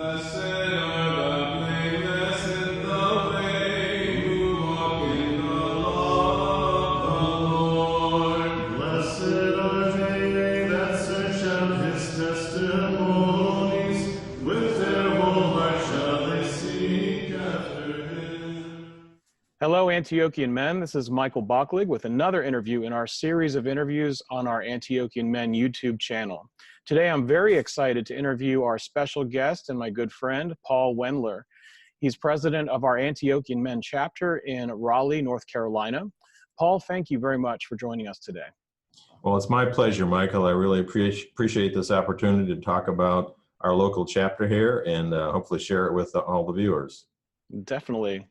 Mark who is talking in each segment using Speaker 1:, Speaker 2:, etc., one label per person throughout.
Speaker 1: Blessed are the blameless in the way who walk in the law of the Lord. Blessed are they that search out his testimonies, with their whole heart shall they seek after him.
Speaker 2: Hello, Antiochian men. This is Michael Bocklig with another interview in our series of interviews on our Antiochian Men YouTube channel. Today, I'm very excited to interview our special guest and my good friend, Paul Wendler. He's president of our Antiochian Men chapter in Raleigh, North Carolina. Paul, thank you very much for joining us today.
Speaker 3: Well, it's my pleasure, Michael. I really appreciate this opportunity to talk about our local chapter here and hopefully share it with all the viewers.
Speaker 2: Definitely.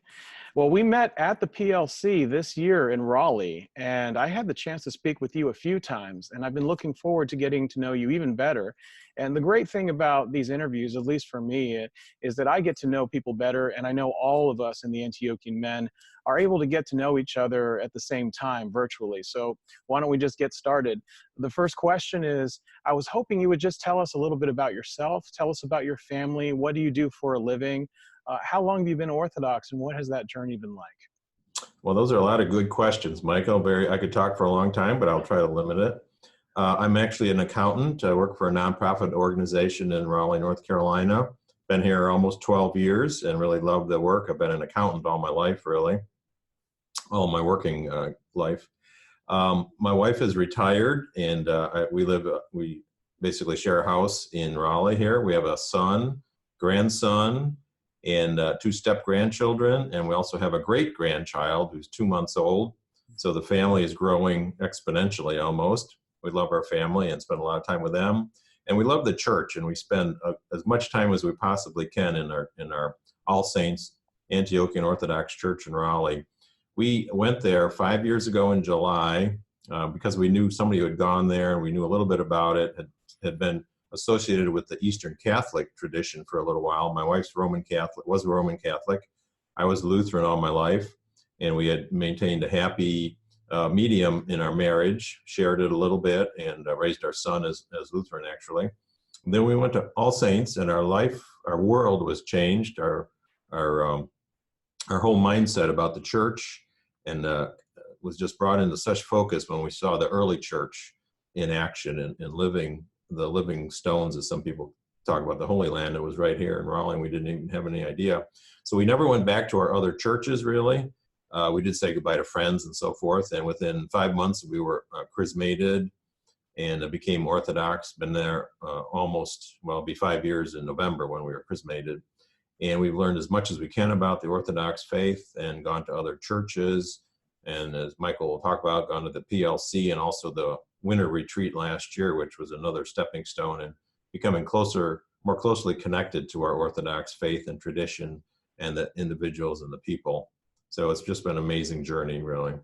Speaker 2: Well, we met at the PLC this year in Raleigh, and I had the chance to speak with you a few times, and I've been looking forward to getting to know you even better. And the great thing about these interviews, at least for me, is that I get to know people better, and I know all of us in the Antiochian Men are able to get to know each other at the same time virtually. So why don't we just get started? The first question is, I was hoping you would just tell us a little bit about yourself, tell us about your family, what do you do for a living? How long have you been Orthodox, and what has that journey been like?
Speaker 3: Well, those are a lot of good questions, Michael. I could talk for a long time, but I'll try to limit it. I'm actually an accountant. I work for a nonprofit organization in Raleigh, North Carolina. Been here almost 12 years and really love the work. I've been an accountant all my life, really, all my working life. My wife is retired, and we basically share a house in Raleigh here. We have a son, grandson, and two step-grandchildren, and we also have a great-grandchild who's 2 months old. So the family is growing exponentially almost. We love our family and spend a lot of time with them. And we love the church, and we spend as much time as we possibly can in our All Saints Antiochian Orthodox Church in Raleigh. We went there 5 years ago in July because we knew somebody who had gone there, and we knew a little bit about it, had been associated with the Eastern Catholic tradition for a little while. My wife's Roman Catholic. I was Lutheran all my life, and we had maintained a happy medium in our marriage, shared it a little bit, and raised our son as Lutheran, actually. And then we went to All Saints, and our world was changed. Our whole mindset about the church and was just brought into such focus when we saw the early church in action and living the living stones, as some people talk about the Holy Land. It was right here in Raleigh, and we didn't even have any idea. So we never went back to our other churches, really. We did say goodbye to friends and so forth, and within 5 months we were chrismated and became Orthodox. Been there it'll be 5 years in November when we were chrismated. And we've learned as much as we can about the Orthodox faith and gone to other churches. And as Michael will talk about, gone to the PLC and also the winter retreat last year, which was another stepping stone in becoming more closely connected to our Orthodox faith and tradition and the individuals and the people. So it's just been an amazing journey, really.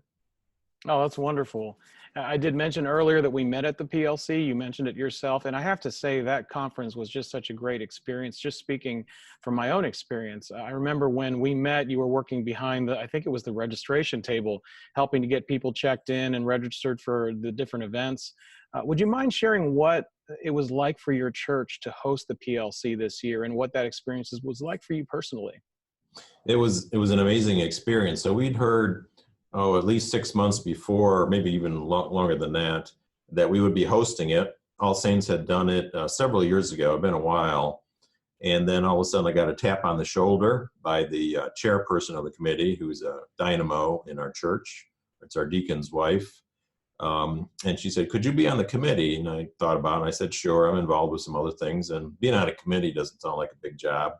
Speaker 2: Oh, that's wonderful. I did mention earlier that we met at the PLC. You mentioned it yourself. And I have to say that conference was just such a great experience. Just speaking from my own experience, I remember when we met, you were working behind I think it was the registration table, helping to get people checked in and registered for the different events. Would you mind sharing what it was like for your church to host the PLC this year and what that experience was like for you personally?
Speaker 3: It was an amazing experience. So we'd heard, at least 6 months before, maybe even longer than that we would be hosting it. All Saints had done it several years ago. It's been a while. And then all of a sudden I got a tap on the shoulder by the chairperson of the committee, who's a dynamo in our church. It's our deacon's wife. And she said, "Could you be on the committee?" And I thought about it, and I said, "Sure, I'm involved with some other things." And being on a committee doesn't sound like a big job.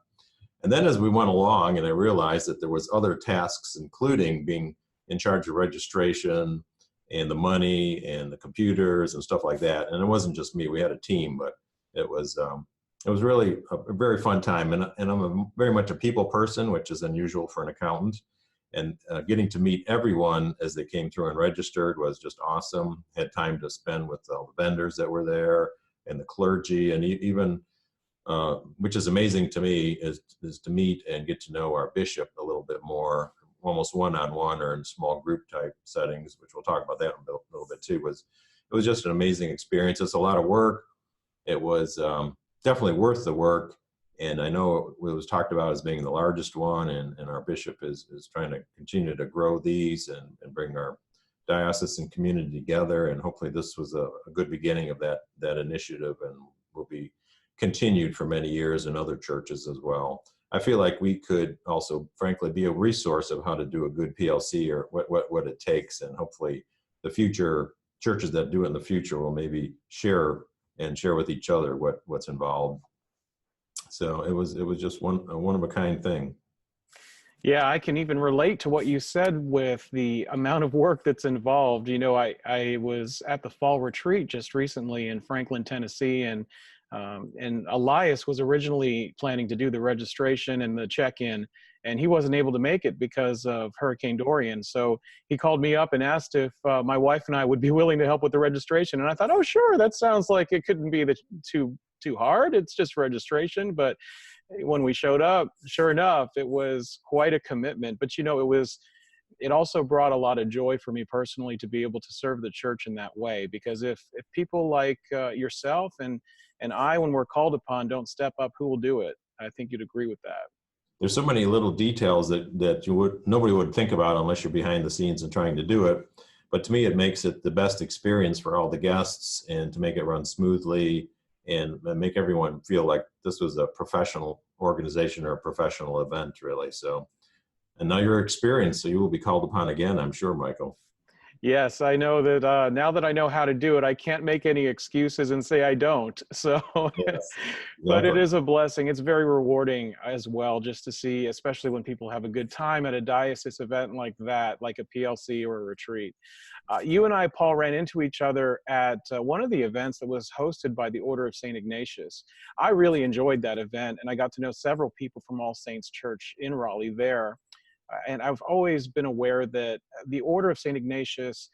Speaker 3: And then as we went along, and I realized that there was other tasks, including being in charge of registration and the money and the computers and stuff like that. And it wasn't just me, we had a team, but it was really a very fun time. And I'm very much a people person, which is unusual for an accountant. And getting to meet everyone as they came through and registered was just awesome. Had time to spend with all the vendors that were there and the clergy, and even, which is amazing to me, is to meet and get to know our bishop a little bit more, almost one-on-one or in small group type settings, which we'll talk about that in a little bit too. It was just an amazing experience. It's a lot of work. It was definitely worth the work. And I know it was talked about as being the largest one, and our bishop is trying to continue to grow these and bring our diocesan community together. And hopefully this was a good beginning of that initiative, and will be continued for many years in other churches as well. I feel like we could also, frankly, be a resource of how to do a good PLC, or what it takes. And hopefully the future churches that do it in the future will maybe share with each other what's involved. So it was just one of a kind thing.
Speaker 2: Yeah, I can even relate to what you said with the amount of work that's involved. You know, I was at the fall retreat just recently in Franklin, Tennessee, and Elias was originally planning to do the registration and the check-in, and he wasn't able to make it because of Hurricane Dorian. So he called me up and asked if my wife and I would be willing to help with the registration. And I thought, oh, sure, that sounds like it couldn't be too hard. It's just registration. But when we showed up, sure enough, it was quite a commitment. But, you know, it also brought a lot of joy for me personally to be able to serve the church in that way. Because if people like yourself and I, when we're called upon, don't step up, who will do it? I think you'd agree with that.
Speaker 3: There's so many little details that nobody would think about unless you're behind the scenes and trying to do it. But to me, it makes it the best experience for all the guests, and to make it run smoothly and make everyone feel like this was a professional organization or a professional event, really. So, and now you're experienced, so you will be called upon again, I'm sure, Michael.
Speaker 2: Yes, I know that now that I know how to do it, I can't make any excuses and say I don't. So,
Speaker 3: Yes,
Speaker 2: but it
Speaker 3: exactly.
Speaker 2: is a blessing. It's very rewarding as well, just to see, especially when people have a good time at a diocese event like that, like a PLC or a retreat. You and I, Paul, ran into each other at one of the events that was hosted by the Order of St. Ignatius. I really enjoyed that event, and I got to know several people from All Saints Church in Raleigh there. And I've always been aware that the Order of St. Ignatius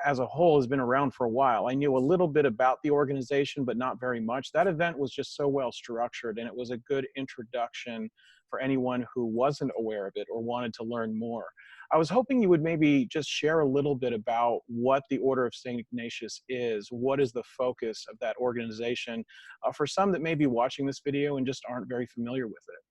Speaker 2: as a whole has been around for a while. I knew a little bit about the organization, but not very much. That event was just so well structured, and it was a good introduction for anyone who wasn't aware of it or wanted to learn more. I was hoping you would maybe just share a little bit about what the Order of St. Ignatius is. What is the focus of that organization for some that may be watching this video and just aren't very familiar with it?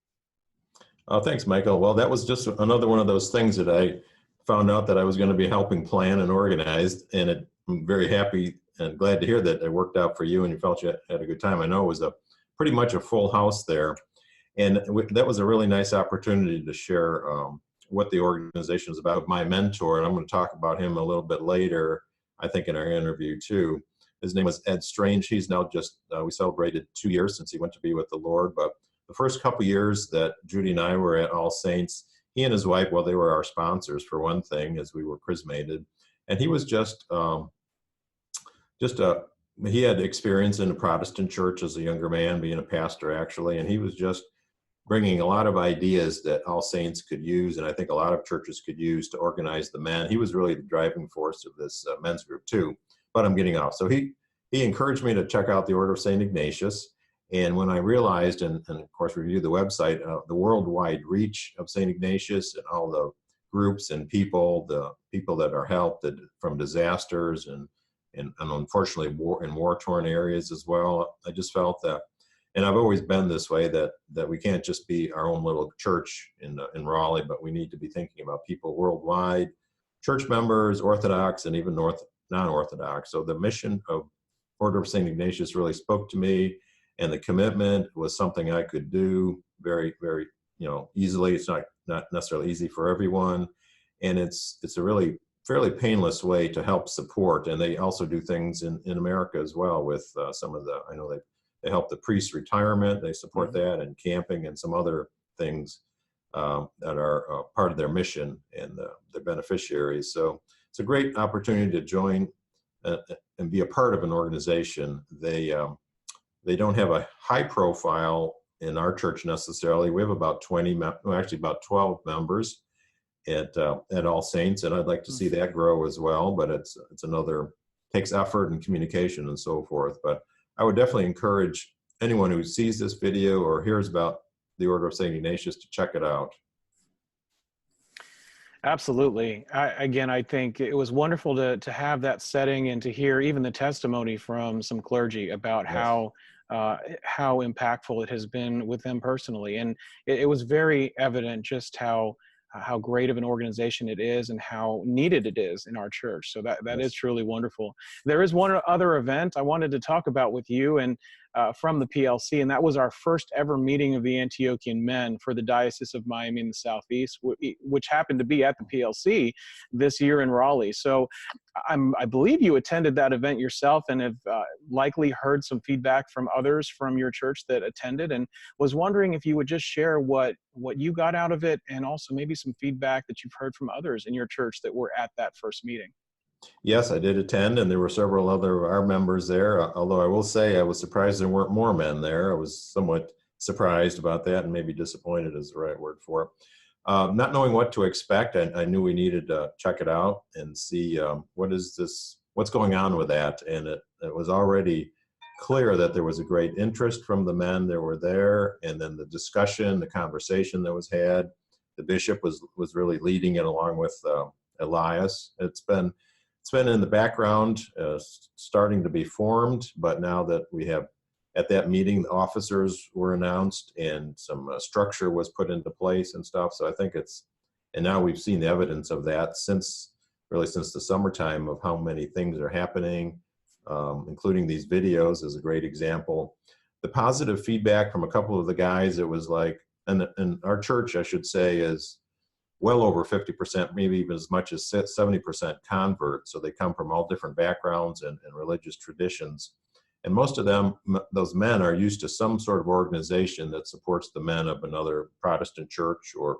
Speaker 3: Thanks, Michael. Well, that was just another one of those things that I found out that I was going to be helping plan and organize, and I'm very happy and glad to hear that it worked out for you and you felt you had a good time. I know it was pretty much a full house there, and that was a really nice opportunity to share what the organization is about. My mentor, and I'm going to talk about him a little bit later, I think in our interview too. His name was Ed Strange. He's now we celebrated 2 years since he went to be with the Lord, but the first couple years that Judy and I were at All Saints, he and his wife, well, they were our sponsors for one thing, as we were chrismated, and he was he had experience in a Protestant church as a younger man, being a pastor actually, and he was just bringing a lot of ideas that All Saints could use, and I think a lot of churches could use to organize the men. He was really the driving force of this men's group too, but I'm getting off. So he encouraged me to check out the Order of St. Ignatius. And when I realized, and of course reviewed the website, the worldwide reach of St. Ignatius and all the groups and the people that are helped from disasters and unfortunately war-torn areas as well, I just felt that, and I've always been this way, that we can't just be our own little church in Raleigh, but we need to be thinking about people worldwide, church members, Orthodox, and even non-Orthodox. So the mission of Order of St. Ignatius really spoke to me. And the commitment was something I could do very, very, easily. It's not necessarily easy for everyone, and it's a really fairly painless way to help support. And they also do things in America as well with some of I know they help the priest retirement. They support that, and camping and some other things that are part of their mission and their beneficiaries. So it's a great opportunity to join and be a part of an organization. They don't have a high profile in our church necessarily. We have about 12 members at All Saints, and I'd like to see that grow as well. But it's takes effort and communication and so forth. But I would definitely encourage anyone who sees this video or hears about the Order of St. Ignatius to check it out.
Speaker 2: Absolutely. I think it was wonderful to have that setting and to hear even the testimony from some clergy about how how impactful it has been with them personally. And it was very evident just how great of an organization it is and how needed it is in our church. So that is truly wonderful. There is one other event I wanted to talk about with you, and from the PLC, and that was our first ever meeting of the Antiochian men for the Diocese of Miami in the Southeast, which happened to be at the PLC this year in Raleigh. So I believe you attended that event yourself and have likely heard some feedback from others from your church that attended, and was wondering if you would just share what you got out of it, and also maybe some feedback that you've heard from others in your church that were at that first meeting.
Speaker 3: Yes, I did attend, and there were several other of our members there, although I will say I was surprised there weren't more men there. I was somewhat surprised about that, and maybe disappointed is the right word for it. Not knowing what to expect, I knew we needed to check it out and see what's going on with that. And it was already clear that there was a great interest from the men that were there, and then the discussion, the conversation that was had. The bishop was really leading it along with Elias. It's been in the background, starting to be formed, but now that we have, at that meeting, the officers were announced and some structure was put into place and stuff. So I think and now we've seen the evidence of that since the summertime, of how many things are happening, including these videos is a great example. The positive feedback from a couple of the guys, it was like, and our church, I should say, is well over 50%, maybe even as much as 70% converts. So they come from all different backgrounds and religious traditions. And most of them, those men, are used to some sort of organization that supports the men of another Protestant church or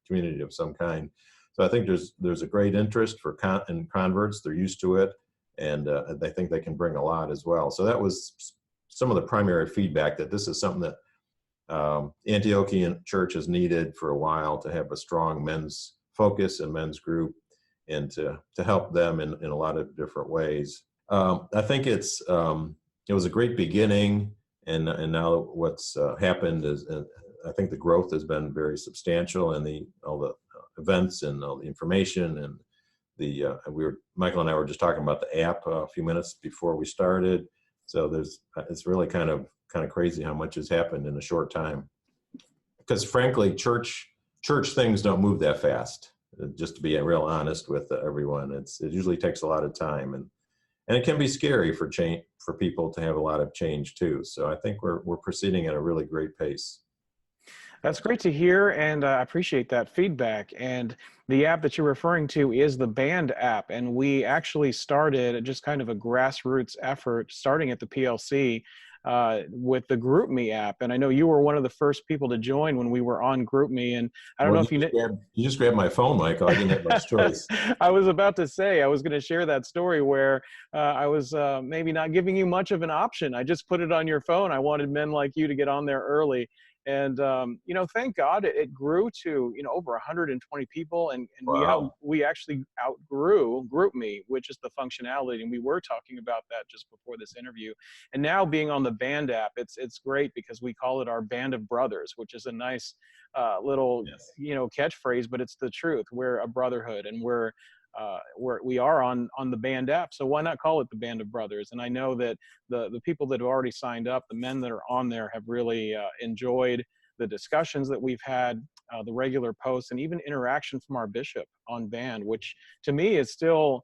Speaker 3: community of some kind. So I think there's a great interest in converts. They're used to it, and I think they can bring a lot as well. So that was some of the primary feedback, that this is something that Antiochian Church has needed for a while, to have a strong men's focus and men's group, and to help them in a lot of different ways. I think it was a great beginning, and now what's happened is, I think the growth has been very substantial, and all the events and all the information, and Michael and I were just talking about the app a few minutes before we started. So it's really kind of crazy how much has happened in a short time. Because frankly, church things don't move that fast. Just to be real honest with everyone, it usually takes a lot of time, and it can be scary for people to have a lot of change too. So I think we're proceeding at a really great pace.
Speaker 2: That's great to hear, and I appreciate that feedback. And the app that you're referring to is the Band app, and we actually started just kind of a grassroots effort starting at the PLC with the GroupMe app. And I know you were one of the first people to join when we were on GroupMe, and I don't know if
Speaker 3: you just grabbed my phone, Michael. I didn't have much choice.
Speaker 2: I was about to say, I was going to share that story where I was maybe not giving you much of an option. I just put it on your phone. I wanted men like you to get on there early. And, thank God it grew to, over 120 people. And
Speaker 3: Wow.
Speaker 2: we actually outgrew GroupMe, which is the functionality. And we were talking about that just before this interview. And now being on the Band app, it's great because we call it our Band of Brothers, which is a nice little,
Speaker 3: Yes.
Speaker 2: Catchphrase, but it's the truth. We're a brotherhood, and we are on the Band app, so why not call it the Band of Brothers? And I know that the people that have already signed up, the men that are on there, have really enjoyed the discussions that we've had, the regular posts, and even interaction from our bishop on Band, which to me is still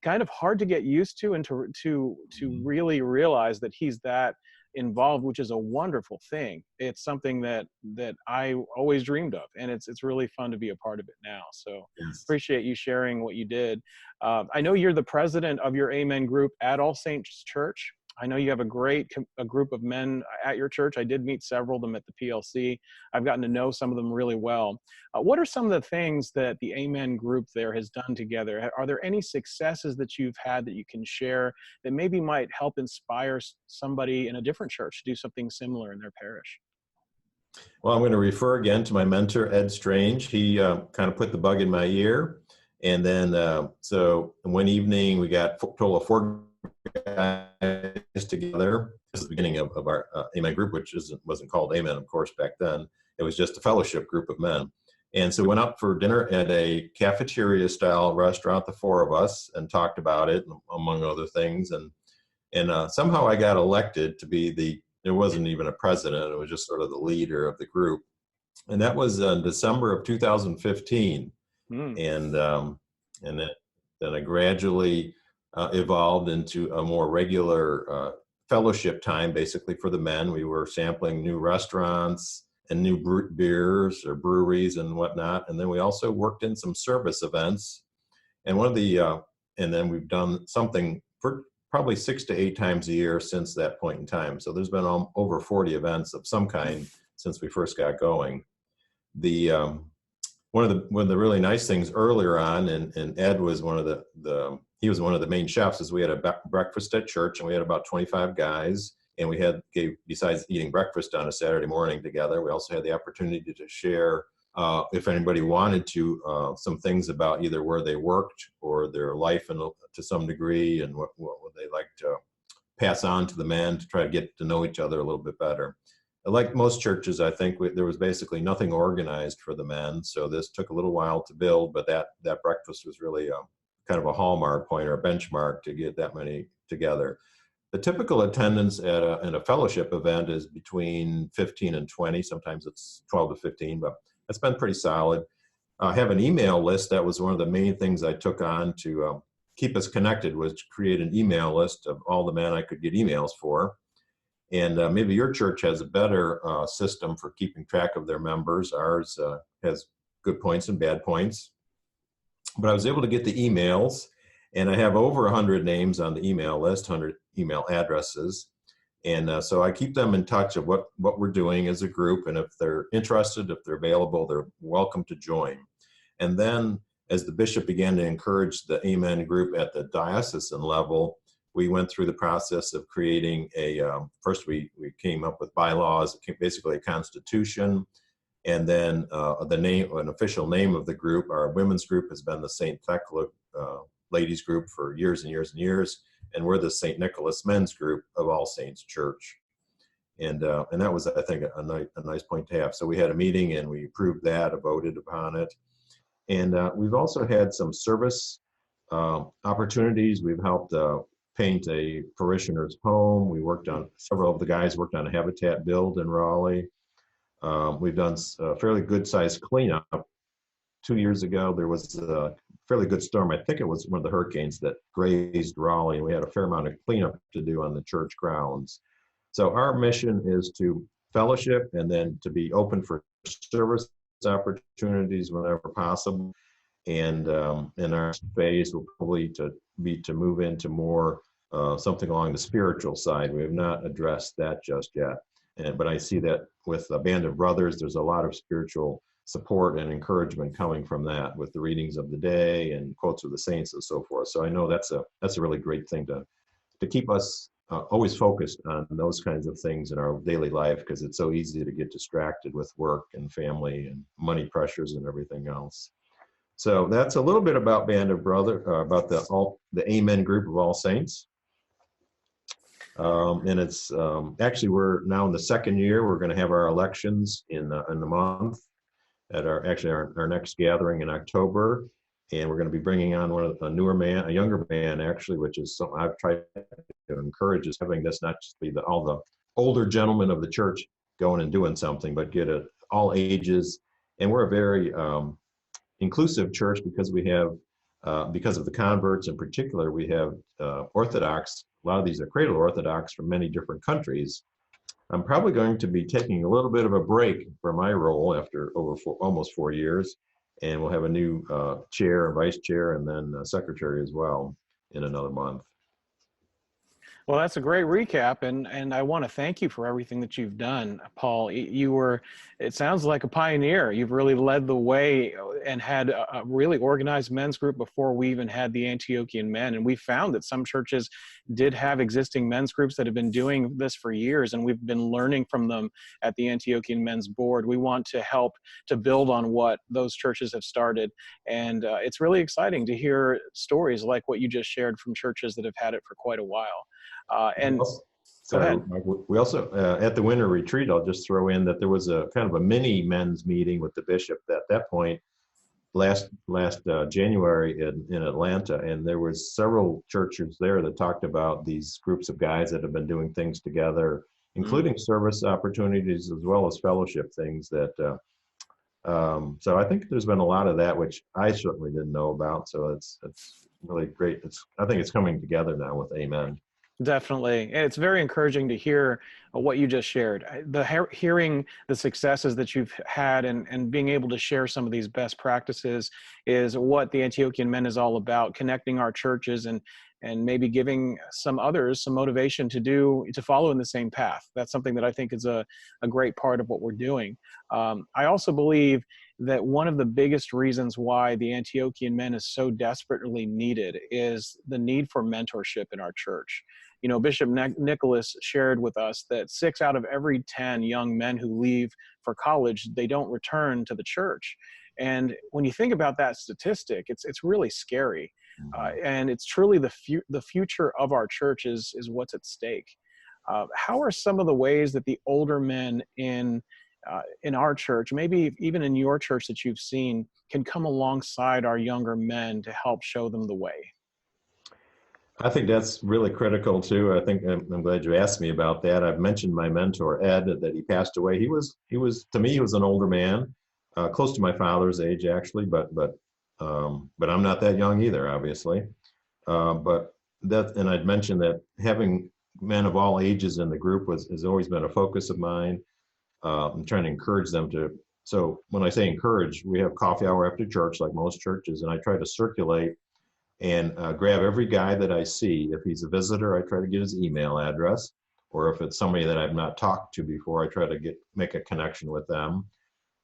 Speaker 2: kind of hard to get used to, and to really realize that he's that involved, which is a wonderful thing. It's something that I always dreamed of, and it's really fun to be a part of it now. So
Speaker 3: Yes.
Speaker 2: appreciate you sharing what you did. I know you're the president of your Amen group at All Saints Church. I know you have a group of men at your church. I did meet several of them at the PLC. I've gotten to know some of them really well. What are some of the things that the Amen group there has done together? Are there any successes that you've had that you can share that maybe might help inspire somebody in a different church to do something similar in their parish?
Speaker 3: Well, I'm going to refer again to my mentor, Ed Strange. He kind of put the bug in my ear. And then, so one evening we got a total of 4 guys together. This is the beginning of our Amen group, which wasn't called Amen, of course, back then. It was just a fellowship group of men. And so we went out for dinner at a cafeteria-style restaurant, the 4 of us, and talked about it, among other things. And somehow I got elected to be the there wasn't even a president. It was just sort of the leader of the group. And that was in December of 2015.
Speaker 2: Mm.
Speaker 3: And then I gradually evolved into a more regular fellowship time, basically for the men. We were sampling new restaurants and new beers or breweries and whatnot. And then we also worked in some service events. And and then we've done something for probably 6 to 8 times a year since that point in time. So there's been over 40 events of some kind since we first got going. One of the really nice things earlier on, and Ed was one of he was one of the main chefs, is we had a breakfast at church, and we had about 25 guys, and besides eating breakfast on a Saturday morning together, we also had the opportunity to share, if anybody wanted to, some things about either where they worked or their life to some degree, and what would they like to pass on to the men to try to get to know each other a little bit better. Like most churches, I think there was basically nothing organized for the men, so this took a little while to build, but that breakfast was really kind of a hallmark point or a benchmark to get that many together. The typical attendance in a fellowship event is between 15 and 20. Sometimes it's 12 to 15, but it's been pretty solid. I have an email list. That was one of the main things I took on to keep us connected, was to create an email list of all the men I could get emails for. And maybe your church has a better system for keeping track of their members. Ours has good points and bad points. But I was able to get the emails, and I have over 100 names on the email list, 100 email addresses. And so I keep them in touch of what we're doing as a group. And if they're interested, if they're available, they're welcome to join. And then as the bishop began to encourage the Amen group at the diocesan level, we went through the process of creating first we came up with bylaws, basically a constitution, and then an official name of the group. Our women's group has been the St. Thecla ladies group for years and years and years, and we're the St. Nicholas men's group of All Saints Church. And that was, I think, a nice point to have. So we had a meeting and we approved that, voted upon it. And we've also had some service opportunities. We've helped paint a parishioner's home. Several of the guys worked on a habitat build in Raleigh. We've done a fairly good sized cleanup. 2 years ago, there was a fairly good storm. I think it was one of the hurricanes that grazed Raleigh, and we had a fair amount of cleanup to do on the church grounds. So our mission is to fellowship and then to be open for service opportunities whenever possible. And in our phase will probably to move into more something along the spiritual side. We have not addressed that just yet. But I see that with a Band of Brothers, there's a lot of spiritual support and encouragement coming from that, with the readings of the day and quotes of the saints and so forth. So I know that's a really great thing to keep us always focused on those kinds of things in our daily life, because it's so easy to get distracted with work and family and money pressures and everything else. So that's a little bit about Band of Brothers, about the Amen group of All Saints. And it's actually, we're now in the second year. We're going to have our elections in the month at our next gathering in October, and we're going to be bringing on a younger man actually, which is something I've tried to encourage, is having this not just be all the older gentlemen of the church going and doing something, but get all ages. And we're a very inclusive church because we have because of the converts in particular. We have Orthodox. A lot of these are cradle Orthodox from many different countries. I'm probably going to be taking a little bit of a break for my role after almost 4 years, and we'll have a new chair, vice chair, and then secretary as well in another month.
Speaker 2: Well, that's a great recap, and I want to thank you for everything that you've done, Paul. It sounds like a pioneer. You've really led the way and had a really organized men's group before we even had the Antiochian men. And we found that some churches did have existing men's groups that have been doing this for years, and we've been learning from them at the Antiochian Men's Board. We want to help to build on what those churches have started. And it's really exciting to hear stories like what you just shared from churches that have had it for quite a while. Go ahead.
Speaker 3: We also, at the winter retreat, I'll just throw in that there was a kind of a mini men's meeting with the bishop at that point last January in Atlanta, and there was several churches there that talked about these groups of guys that have been doing things together including service opportunities as well as fellowship things that, so I think there's been a lot of that, which I certainly didn't know about. So it's really great. I think it's coming together now with Amen.
Speaker 2: Definitely. And it's very encouraging to hear what you just shared. Hearing the successes that you've had and being able to share some of these best practices is what the Antiochian Men is all about, connecting our churches and maybe giving some others some motivation to follow in the same path. That's something that I think is a great part of what we're doing. I also believe that one of the biggest reasons why the Antiochian Men is so desperately needed is the need for mentorship in our church. You know, Bishop Nicholas shared with us that 6 out of every 10 young men who leave for college, they don't return to the church. And when you think about that statistic, it's really scary. And it's truly the future of our church is what's at stake. How are some of the ways that the older men in our church, maybe even in your church that you've seen, can come alongside our younger men to help show them the way?
Speaker 3: I think that's really critical too. I think I'm glad you asked me about that. I've mentioned my mentor, Ed, that he passed away. He was to me, he was an older man, close to my father's age actually, but I'm not that young either, obviously. And I'd mentioned that having men of all ages in the group has always been a focus of mine. I'm trying to encourage them to. So when I say encourage, we have coffee hour after church, like most churches, and I try to circulate and grab every guy that I see. If he's a visitor, I try to get his email address, or if it's somebody that I've not talked to before, I try to make a connection with them.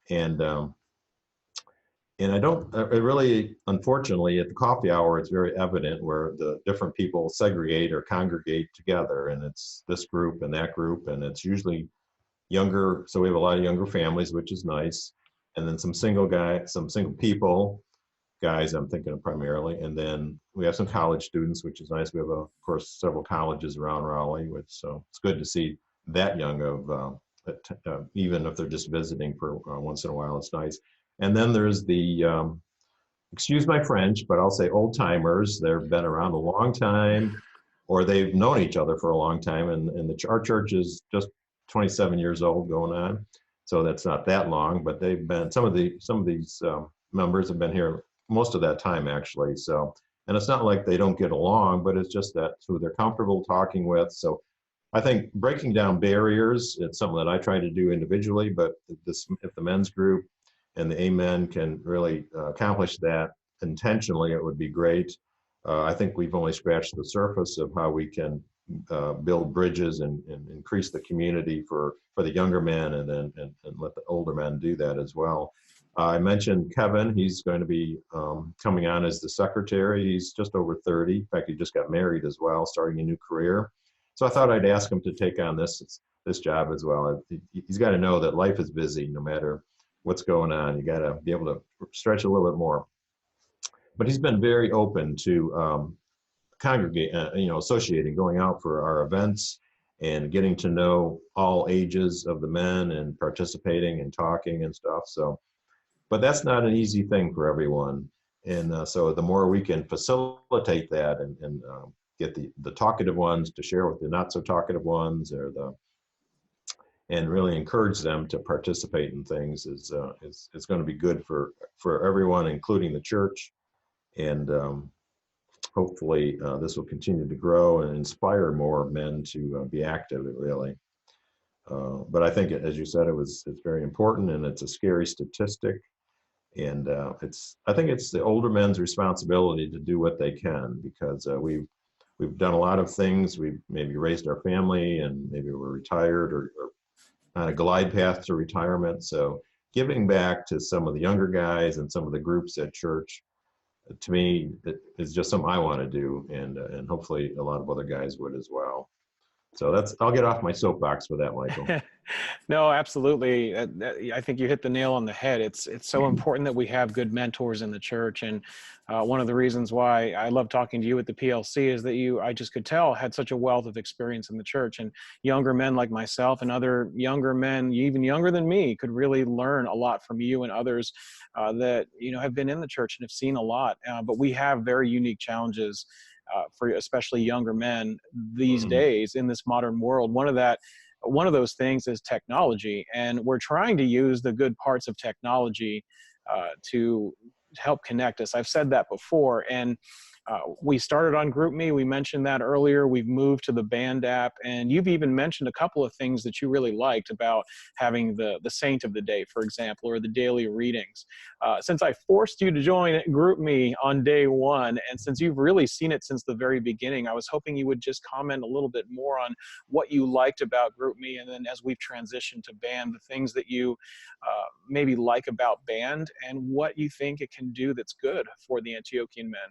Speaker 3: And I don't, it really, unfortunately, at the coffee hour, it's very evident where the different people segregate or congregate together, and it's this group and that group, and it's usually younger. So we have a lot of younger families, which is nice, and then some single people. Guys, I'm thinking of primarily, and then we have some college students, which is nice. We have, of course, several colleges around Raleigh, so it's good to see that young of, even if they're just visiting for once in a while, it's nice. And then there's the, excuse my French, but I'll say old timers. They've been around a long time, or they've known each other for a long time, and our church is just 27 years old going on, so that's not that long. But they've been some of these members have been here most of that time actually. So, and it's not like they don't get along, but it's just that who they're comfortable talking with. So I think breaking down barriers, it's something that I try to do individually, but if the men's group and the Amen can really accomplish that intentionally, it would be great. I think we've only scratched the surface of how we can build bridges and increase the community for the younger men, and let the older men do that as well. I mentioned Kevin. He's going to be coming on as the secretary. He's just over 30. In fact, he just got married as well, starting a new career. So I thought I'd ask him to take on this job as well. He's got to know that life is busy no matter what's going on. You got to be able to stretch a little bit more. But he's been very open to congregate, associating, going out for our events and getting to know all ages of the men and participating and talking and stuff. So. But that's not an easy thing for everyone. And so the more we can facilitate that and get the talkative ones to share with the not so talkative ones, and really encourage them to participate in things is going to be good for everyone, including the church. And hopefully this will continue to grow and inspire more men to be active, really. But I think, as you said, it's very important, and it's a scary statistic. And I think it's the older men's responsibility to do what they can, because we've done a lot of things. We've maybe raised our family, and maybe we're retired or on a glide path to retirement. So giving back to some of the younger guys and some of the groups at church, to me, is just something I want to do, and hopefully a lot of other guys would as well. So I'll get off my soapbox with that, Michael.
Speaker 2: No, absolutely. I think you hit the nail on the head. It's so important that we have good mentors in the church. And one of the reasons why I love talking to you at the PLC is that I just could tell, had such a wealth of experience in the church, and younger men like myself and other younger men, even younger than me, could really learn a lot from you and others that, have been in the church and have seen a lot. But we have very unique challenges for especially younger men these days in this modern world. One of that one of those things is technology, and we're trying to use the good parts of technology to help connect us. I've said that before, and we started on GroupMe. We mentioned that earlier. We've moved to the Band app, and you've even mentioned a couple of things that you really liked about having the Saint of the Day, for example, or the daily readings. Since I forced you to join GroupMe on day one, and since you've really seen it since the very beginning, I was hoping you would just comment a little bit more on what you liked about GroupMe, and then as we've transitioned to Band, the things that you maybe like about Band, and what you think it can do that's good for the Antiochian men.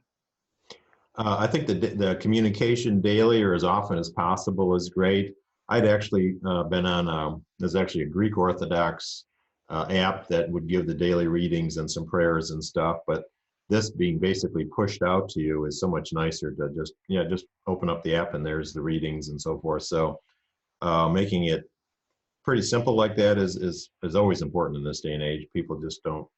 Speaker 3: I think the communication daily or as often as possible is great. I'd actually been on, there's actually a Greek Orthodox app that would give the daily readings and some prayers and stuff, but this being basically pushed out to you is so much nicer to just open up the app and there's the readings and so forth. So making it pretty simple like that is always important in this day and age. People just don't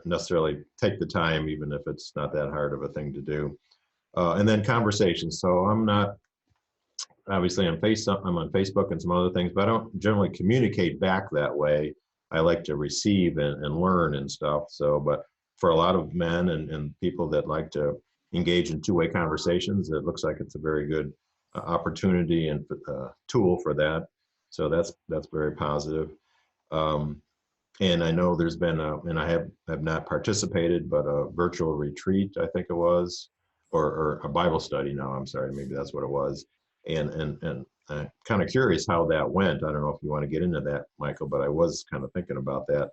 Speaker 3: necessarily take the time, even if it's not that hard of a thing to do. And then conversations. So I'm not, obviously I'm on Facebook and some other things, but I don't generally communicate back that way. I like to receive and learn and stuff. So, but for a lot of men and people that like to engage in two-way conversations, it looks like it's a very good opportunity and tool for that. So that's very positive. And I know there's been and I have not participated, but a virtual retreat, I think it was, or a Bible study. No, I'm sorry, maybe that's what it was. And I'm kind of curious how that went. I don't know if you want to get into that, Michael, but I was kind of thinking about that.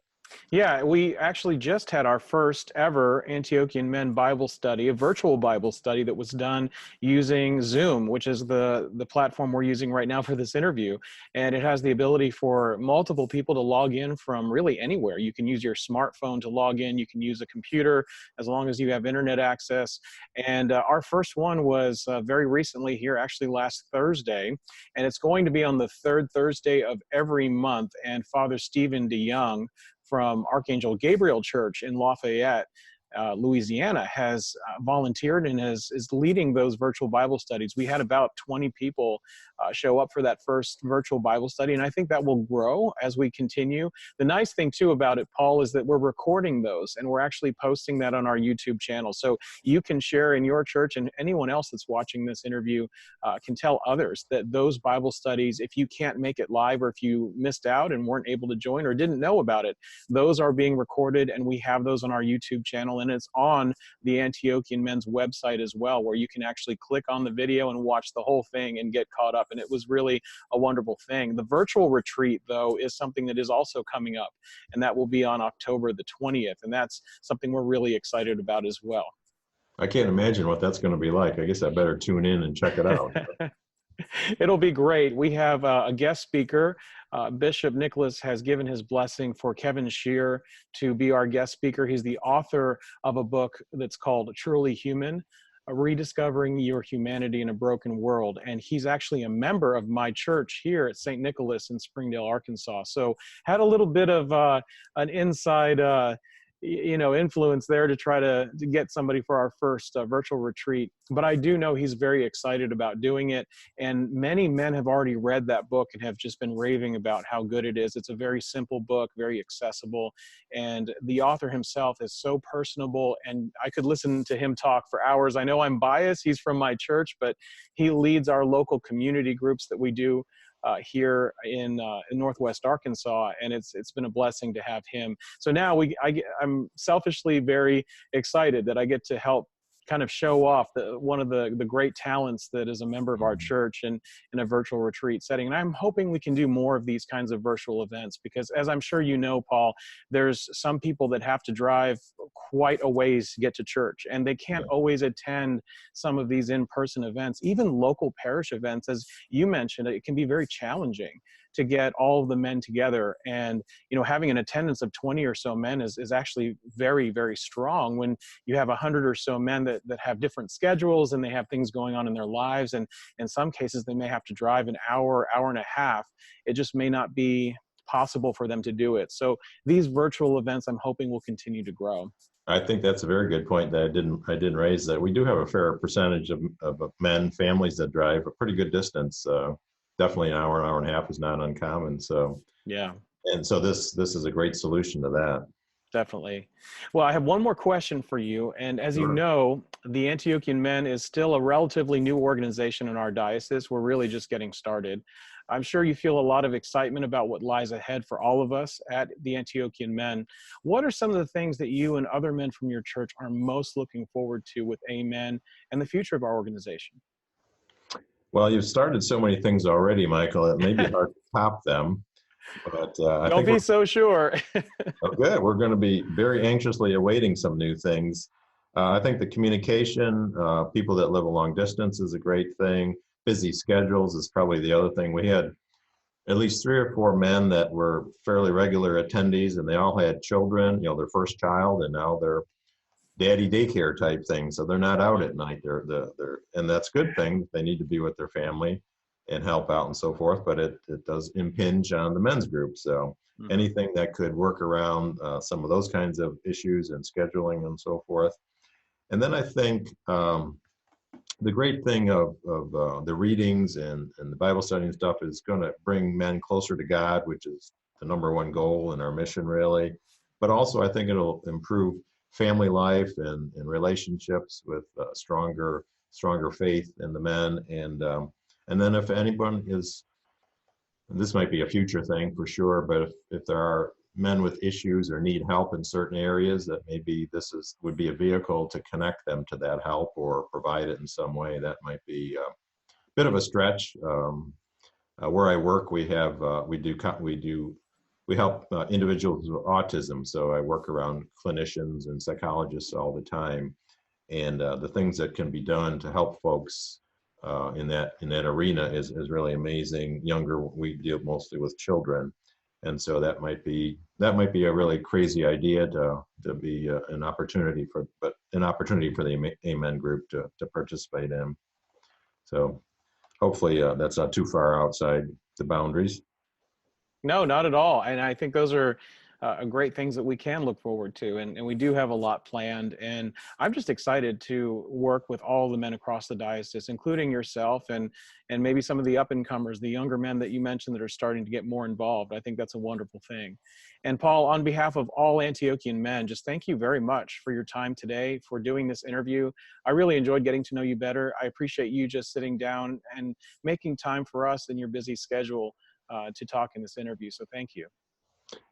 Speaker 2: Yeah, we actually just had our first ever Antiochian Men Bible study, a virtual Bible study that was done using Zoom, which is the platform we're using right now for this interview. And it has the ability for multiple people to log in from really anywhere. You can use your smartphone to log in. You can use a computer as long as you have internet access. And our first one was very recently here, actually last Thursday. And it's going to be on the third Thursday of every month. And Father Stephen DeYoung from Archangel Gabriel Church in Lafayette, Louisiana, has volunteered and is leading those virtual Bible studies. We had about 20 people show up for that first virtual Bible study, and I think that will grow as we continue. The nice thing, too, about it, Paul, is that we're recording those, and we're actually posting that on our YouTube channel. So you can share in your church, and anyone else that's watching this interview can tell others that those Bible studies, if you can't make it live or if you missed out and weren't able to join or didn't know about it, those are being recorded, and we have those on our YouTube channel, and it's on the Antiochian Men's website as well, where you can actually click on the video and watch the whole thing and get caught up. And it was really a wonderful thing. The virtual retreat, though, is something that is also coming up, and that will be on October the 20th. And that's something we're really excited about as well.
Speaker 3: I can't imagine what that's going to be like. I guess I better tune in and check it out.
Speaker 2: It'll be great. We have a guest speaker. Bishop Nicholas has given his blessing for Kevin Shear to be our guest speaker. He's the author of a book that's called Truly Human, Rediscovering Your Humanity in a Broken World. And he's actually a member of my church here at St. Nicholas in Springdale, Arkansas. So had a little bit of an inside influence there to try to get somebody for our first virtual retreat. But I do know he's very excited about doing it. And many men have already read that book and have just been raving about how good it is. It's a very simple book, very accessible. And the author himself is so personable, and I could listen to him talk for hours. I know I'm biased. He's from my church, but he leads our local community groups that we do here in Northwest Arkansas, and it's been a blessing to have him. So now I'm selfishly very excited that I get to help kind of show off one of the great talents that is a member of our church in a virtual retreat setting. And I'm hoping we can do more of these kinds of virtual events, because as I'm sure you know, Paul, there's some people that have to drive quite a ways to get to church, and they can't always attend some of these in-person events. Even local parish events, as you mentioned, it can be very challenging to get all of the men together. And, having an attendance of 20 or so men is actually very, very strong when you have 100 or so men that have different schedules and they have things going on in their lives. And in some cases, they may have to drive an hour and a half. It just may not be possible for them to do it. So these virtual events, I'm hoping, will continue to grow.
Speaker 3: I think that's a very good point that I didn't raise, that we do have a fair percentage of men, families that drive a pretty good distance definitely an hour and a half is not uncommon. So,
Speaker 2: Yeah.
Speaker 3: and so this is a great solution to that.
Speaker 2: Definitely. Well, I have one more question for you. And as you
Speaker 3: Sure.
Speaker 2: know, the Antiochian Men is still a relatively new organization in our diocese. We're really just getting started. I'm sure you feel a lot of excitement about what lies ahead for all of us at the Antiochian Men. What are some of the things that you and other men from your church are most looking forward to with Amen and the future of our organization?
Speaker 3: Well, you've started so many things already, Michael. It may be hard to top them, but I
Speaker 2: Don't
Speaker 3: think
Speaker 2: be
Speaker 3: we're
Speaker 2: so sure.
Speaker 3: good. We're going to be very anxiously awaiting some new things. I think the communication, people that live a long distance is a great thing. Busy schedules is probably the other thing. We had at least 3 or 4 men that were fairly regular attendees, and they all had children, their first child, and now they're daddy daycare type thing. So they're not out at night. And that's a good thing. They need to be with their family and help out and so forth, but it does impinge on the men's group. So anything that could work around some of those kinds of issues and scheduling and so forth. And then I think the great thing of the readings and the Bible study and stuff is going to bring men closer to God, which is the #1 goal in our mission, really. But also, I think it'll improve family life and relationships with stronger faith in the men. And then if anyone is, and this might be a future thing for sure, but if there are men with issues or need help in certain areas, that maybe would be a vehicle to connect them to that help or provide it in some way. That might be a bit of a stretch. Where I work, we help individuals with autism. So I work around clinicians and psychologists all the time, and the things that can be done to help folks in that arena is really amazing. We deal mostly with children. And so that might be a really crazy idea to be an opportunity for the Amen group to participate in. So hopefully that's not too far outside the boundaries.
Speaker 2: No, not at all. And I think those are great things that we can look forward to. And we do have a lot planned. And I'm just excited to work with all the men across the diocese, including yourself and maybe some of the up-and-comers, the younger men that you mentioned that are starting to get more involved. I think that's a wonderful thing. And Paul, on behalf of all Antiochian men, just thank you very much for your time today, for doing this interview. I really enjoyed getting to know you better. I appreciate you just sitting down and making time for us in your busy schedule to talk in this interview. So thank you.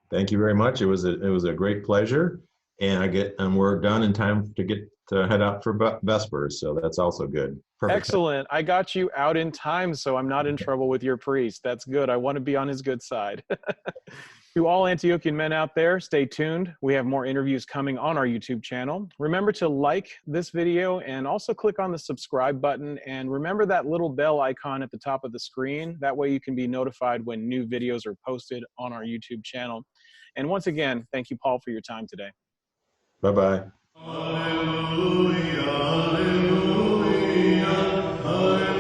Speaker 3: Thank you very much. It was a great pleasure, and we're done in time to head out for Vespers. So that's also good. Perfect.
Speaker 2: Excellent. I got you out in time, so I'm not in trouble with your priest. That's good. I want to be on his good side. To all Antiochian men out there, stay tuned. We have more interviews coming on our YouTube channel. Remember to like this video and also click on the subscribe button. And remember that little bell icon at the top of the screen. That way you can be notified when new videos are posted on our YouTube channel. And once again, thank you, Paul, for your time today.
Speaker 3: Bye-bye.
Speaker 1: Hallelujah, hallelujah, hallelujah.